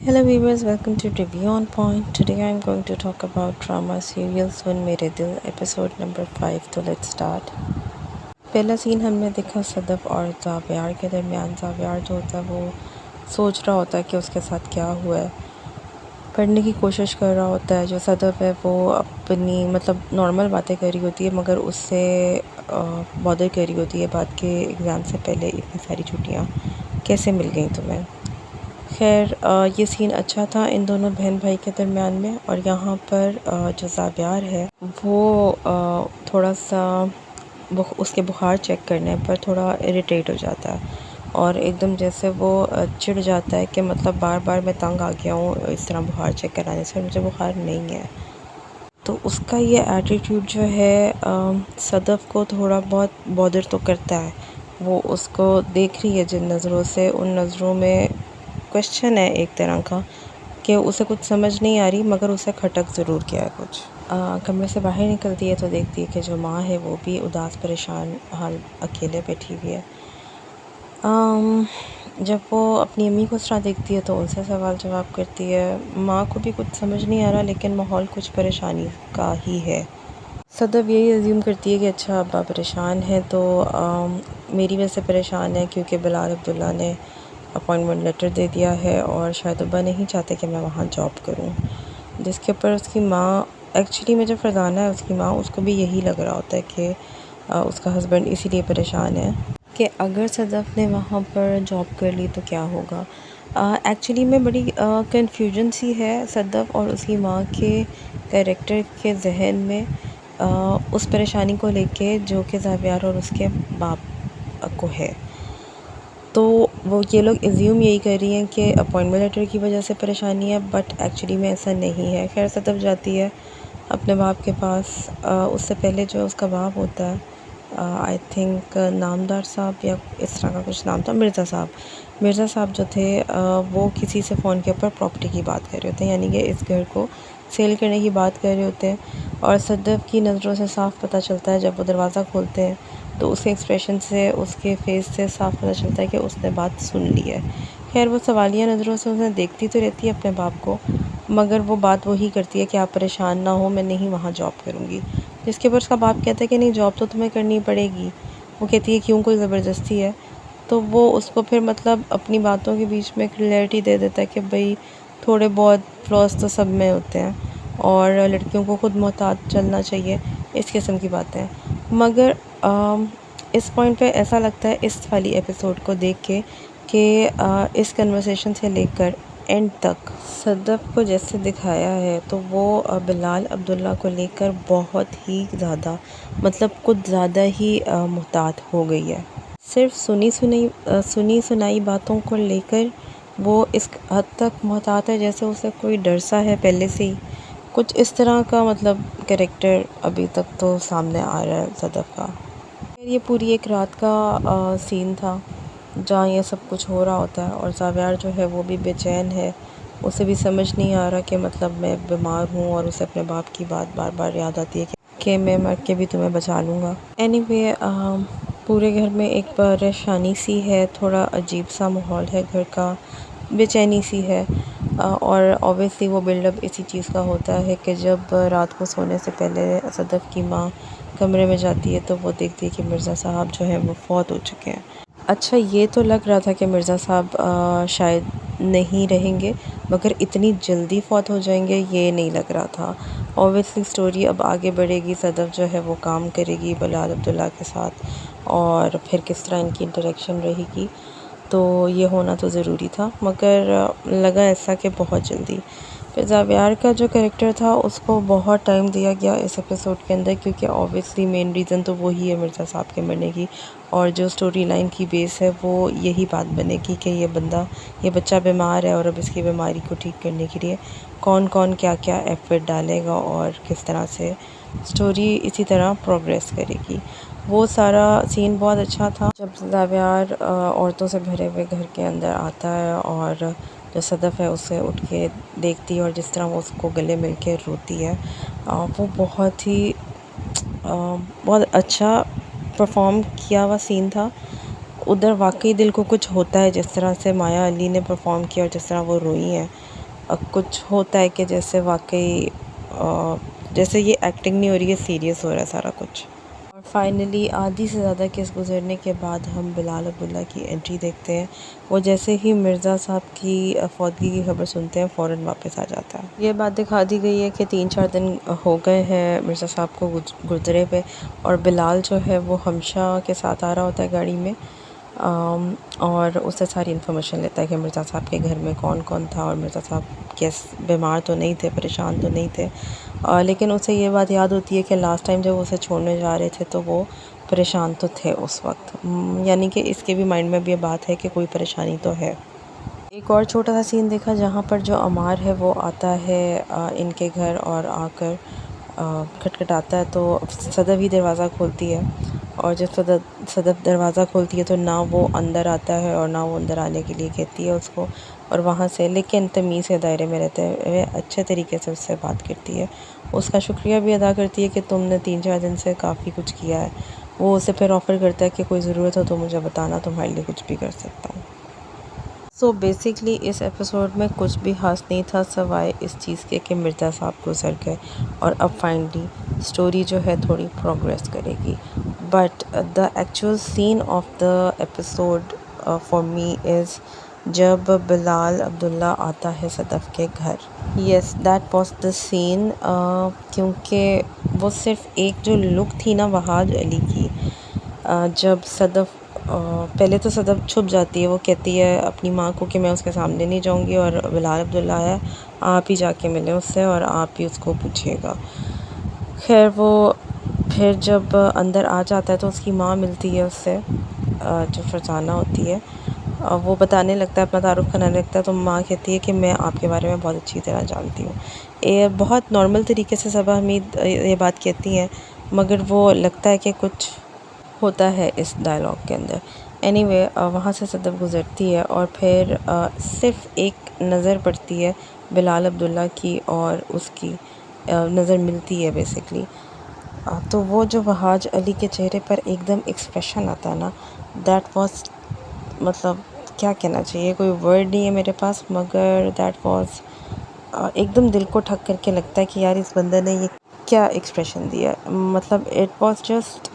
Hello viewers, welcome to Review on Point. Today I'm going to talk about drama serial Sun Mere Dil episode number 5. तो let's start. पहला scene हमने देखा सदफ और ज़ावियार के दरमियान। ज़ावियार जो होता है वो सोच रहा होता है कि उसके साथ क्या हुआ है, पढ़ने की कोशिश कर रहा होता है। जो सदफ है वो अपनी नॉर्मल बातें कर रही होती है, मगर उससे बॉदर कर रही होती है बात के एग्ज़ाम से पहले इतनी सारी छुट्टियाँ कैसे मिल गई तुम्हें। खैर ये सीन अच्छा था इन दोनों बहन भाई के दरमियान में। और यहाँ पर जो ज़ावियार है वो थोड़ा सा उसके बुखार चेक करने पर थोड़ा इरिटेट हो जाता है और एकदम जैसे वो चिढ़ जाता है कि बार बार मैं तंग आ गया हूँ इस तरह बुखार चेक कराने से, मुझे बुखार नहीं है। तो उसका ये एटीट्यूड जो है सदफ़ को थोड़ा बहुत बॉदर तो करता है। वो उसको देख रही है जिन नज़रों से, उन नज़रों में क्वेश्चन है एक तरह का कि उसे कुछ समझ नहीं आ रही, मगर उसे खटक ज़रूर गया है कुछ। कमरे से बाहर निकलती है तो देखती है कि जो माँ है वो भी उदास परेशान हाल अकेले बैठी हुई है। जब वो अपनी अम्मी को इस तरह देखती है तो उनसे सवाल जवाब करती है। माँ को भी कुछ समझ नहीं आ रहा, लेकिन माहौल कुछ परेशानी का ही है। सदफ यही अज्यूम करती है कि अच्छा अब्बा परेशान है तो मेरी वजह से परेशान है, क्योंकि बिलाल अब्दुल्ला ने अपॉइंटमेंट लेटर दे दिया है और शायद अब्बा नहीं चाहते कि मैं वहाँ जॉब करूँ। जिसके ऊपर उसकी माँ, एक्चुअली में जो फरजाना है उसकी माँ, उसको भी यही लग रहा होता है कि उसका हस्बैंड इसीलिए परेशान है कि अगर सदफ ने वहाँ पर जॉब कर ली तो क्या होगा। एक्चुअली में बड़ी कन्फ्यूजन सी है सदफ और उसकी माँ के कैरेक्टर के जहन में उस परेशानी को लेके जो कि ज़ावियार और उसके बाप को है। तो वो ये लोग एज्यूम यही कर रही हैं कि अपॉइंटमेंट लेटर की वजह से परेशानी है, बट एक्चुअली में ऐसा नहीं है। खैर सदफ जाती है अपने बाप के पास। उससे पहले जो उसका बाप होता है, आई थिंक नामदार साहब या इस तरह का कुछ नाम था, मिर्ज़ा साहब जो थे वो किसी से फ़ोन के ऊपर प्रॉपर्टी की बात कर रहे होते हैं, यानी कि इस घर को सेल करने की बात कर रहे होते हैं। और सदफ की नज़रों से साफ़ पता चलता है, जब वो दरवाज़ा खोलते हैं तो उसके एक्सप्रेशन से, उसके फेस से साफ़ पता चलता है कि उसने बात सुन ली है। खैर वो सवालिया नज़रों से उन्हें देखती तो रहती है अपने बाप को, मगर वो बात वही करती है कि आप परेशान ना हो, मैं नहीं वहाँ जॉब करूँगी। जिसके ऊपर उसका बाप कहता है कि नहीं, जॉब तो तुम्हें करनी पड़ेगी। वो कहती है क्यों, कोई ज़बरदस्ती है। तो वो उसको फिर अपनी बातों के बीच में क्लियरिटी दे देता है कि भाई थोड़े बहुत फ्लॉस तो सब में होते हैं और लड़कियों को खुद मोहतात चलना चाहिए, इस किस्म की बातें। मगर इस पॉइंट पे ऐसा लगता है इस वाली एपिसोड को देख के कि इस कन्वर्सेशन से लेकर एंड तक सदफ़ को जैसे दिखाया है तो वो बिलाल अब्दुल्ला को लेकर बहुत ही ज़्यादा कुछ ज़्यादा ही मुहतात हो गई है। सिर्फ सुनी सुनाई बातों को लेकर वो इस हद तक मुहतात है जैसे उसे कोई डर सा है पहले से ही। कुछ इस तरह का कैरेक्टर अभी तक तो सामने आ रहा है सदफ़ का। ये पूरी एक रात का सीन था जहाँ ये सब कुछ हो रहा होता है और ज़ावियार जो है वो भी बेचैन है। उसे भी समझ नहीं आ रहा कि मैं बीमार हूँ और उसे अपने बाप की बात बार बार याद आती है कि मैं मर के भी तुम्हें बचा लूँगा। एनीवे पूरे घर में एक परेशानी सी है, थोड़ा अजीब सा माहौल है घर का, बेचैनी सी है। और ऑब्वियसली वो बिल्डअप इसी चीज़ का होता है कि जब रात को सोने से पहले सदफ़ की माँ कमरे में जाती है तो वो देखती है कि मिर्ज़ा साहब जो है वो फ़ौत हो चुके हैं। अच्छा, ये तो लग रहा था कि मिर्ज़ा साहब शायद नहीं रहेंगे, मगर इतनी जल्दी फ़ौत हो जाएंगे ये नहीं लग रहा था। ऑब्वियसली स्टोरी अब आगे बढ़ेगी, सदफ़ जो है वो काम करेगी बिलाल अब्दुल्ला के साथ और फिर किस तरह इनकी इंटरेक्शन रहेगी, तो ये होना तो ज़रूरी था, मगर लगा ऐसा कि बहुत जल्दी। फिर ज़ावियार का जो कैरेक्टर था उसको बहुत टाइम दिया गया इस एपिसोड के अंदर, क्योंकि ऑब्वियसली मेन रीज़न तो वही है मिर्ज़ा साहब के मरने की, और जो स्टोरी लाइन की बेस है वो यही बात बनेगी कि ये बच्चा बीमार है और अब इसकी बीमारी को ठीक करने के लिए कौन कौन क्या क्या एफ़र्ट डालेगा और किस तरह से स्टोरी इसी तरह प्रोग्रेस करेगी। वो सारा सीन बहुत अच्छा था जब ज़ावियार औरतों से भरे हुए घर के अंदर आता है और जो सदफ़ है उसे उठ के देखती है और जिस तरह वो उसको गले मिल के रोती है, वो बहुत अच्छा परफॉर्म किया हुआ सीन था। उधर वाकई दिल को कुछ होता है जिस तरह से माया अली ने परफॉर्म किया और जिस तरह वो रोई हैं। کچھ ہوتا ہے کہ جیسے واقعی جیسے یہ ایکٹنگ نہیں ہو رہی ہے، سیریس ہو رہا ہے سارا کچھ۔ اور فائنلی آدھی سے زیادہ کیس گزرنے کے بعد ہم بلال عبداللہ کی انٹری دیکھتے ہیں۔ وہ جیسے ہی مرزا صاحب کی فوتگی کی خبر سنتے ہیں فوراً واپس آ جاتا ہے۔ یہ بات دکھا دی گئی ہے کہ 3-4 دن ہو گئے ہیں مرزا صاحب کو گزرے پہ، اور بلال جو ہے وہ ہمشہ کے ساتھ آ رہا ہوتا ہے گاڑی میں، اور اس سے ساری انفارمیشن لیتا ہے کہ مرزا صاحب کے گھر میں کون کون تھا، اور مرزا صاحب بیمار تو نہیں تھے، پریشان تو نہیں تھے، لیکن اسے یہ بات یاد ہوتی ہے کہ لاسٹ ٹائم جب اسے چھوڑنے جا رہے تھے تو وہ پریشان تو تھے اس وقت، یعنی کہ اس کے بھی مائنڈ میں بھی یہ بات ہے کہ کوئی پریشانی تو ہے۔ ایک اور چھوٹا سا سین دیکھا جہاں پر جو عمار ہے وہ آتا ہے ان کے گھر، اور آ کر کھٹکھٹاتا ہے تو صدف ہی دروازہ کھولتی ہے، اور جب صدف دروازہ کھولتی ہے تو نہ وہ اندر آتا ہے اور نہ وہ اندر آنے کے لیے کہتی ہے اس کو، اور وہاں سے لیکن تمیز کے دائرے میں رہتے ہوئے اچھے طریقے سے اس سے بات کرتی ہے، اس کا شکریہ بھی ادا کرتی ہے کہ تم نے 3-4 دن سے کافی کچھ کیا ہے۔ وہ اسے پھر آفر کرتا ہے کہ کوئی ضرورت ہو تو مجھے بتانا، تمہارے لیے کچھ بھی کر سکتا ہوں۔ سو بیسکلی اس ایپیسوڈ میں کچھ بھی خاص نہیں تھا سوائے اس چیز کے کہ مرزا صاحب گزر گئے، اور اب فائنلی سٹوری جو ہے تھوڑی پروگریس کرے گی، but the actual scene of the episode for me is جب بلال عبداللہ آتا ہے صدف کے گھر۔ یس دیٹ واز دا سین، کیونکہ وہ صرف ایک جو لک تھی نا وہاج علی کی، جب صدف پہلے تو صدف چھپ جاتی ہے، وہ کہتی ہے اپنی ماں کو کہ میں اس کے سامنے نہیں جاؤں گی، اور بلال عبداللہ آیا، آپ ہی جا کے ملیں اس سے اور آپ ہی اس کو پوچھیے گا۔ خیر وہ پھر جب اندر آ جاتا ہے تو اس کی ماں ملتی ہے اس سے، جو فرزانہ ہوتی ہے، وہ بتانے لگتا ہے، اپنا تعارف کرانے لگتا ہے، تو ماں کہتی ہے کہ میں آپ کے بارے میں بہت اچھی طرح جانتی ہوں۔ یہ بہت نارمل طریقے سے صبا حمید یہ بات کہتی ہیں، مگر وہ لگتا ہے کہ کچھ ہوتا ہے اس ڈائلاگ کے اندر۔ اینی وے وہاں سے صدف گزرتی ہے، اور پھر صرف ایک نظر پڑتی ہے بلال عبداللہ کی اور اس کی نظر ملتی ہے بیسکلی، تو وہ جو وہاج علی کے چہرے پر ایک دم ایکسپریشن آتا ہے نا، دیٹ واز، مطلب کیا کہنا چاہیے، کوئی ورڈ نہیں ہے میرے پاس، مگر دیٹ واز ایک دم دل کو ٹھک کر کے لگتا ہے کہ یار اس بندے نے یہ کیا ایکسپریشن دیا ہے، مطلب it was just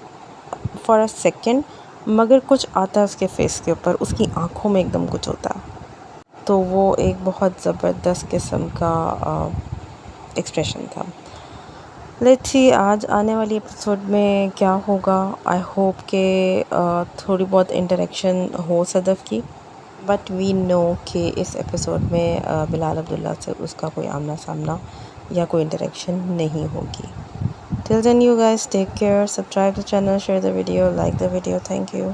for a second, مگر کچھ آتا ہے اس کے فیس کے اوپر، اس کی آنکھوں میں ایک دم کچھ ہوتا ہے، تو وہ ایک بہت زبردست قسم کا ایکسپریشن تھا۔ لیٹس سی آج آنے والی ایپیسوڈ میں کیا ہوگا، آئی ہوپ کہ تھوڑی بہت انٹریکشن ہو صدف کی، بٹ وی نو کہ اس ایپیسوڈ میں بلال عبداللہ سے اس کا کوئی آمنا سامنا یا کوئی انٹریکشن نہیں ہوگی۔ Till then you guys take care, subscribe the channel, share the video, like the video. Thank you.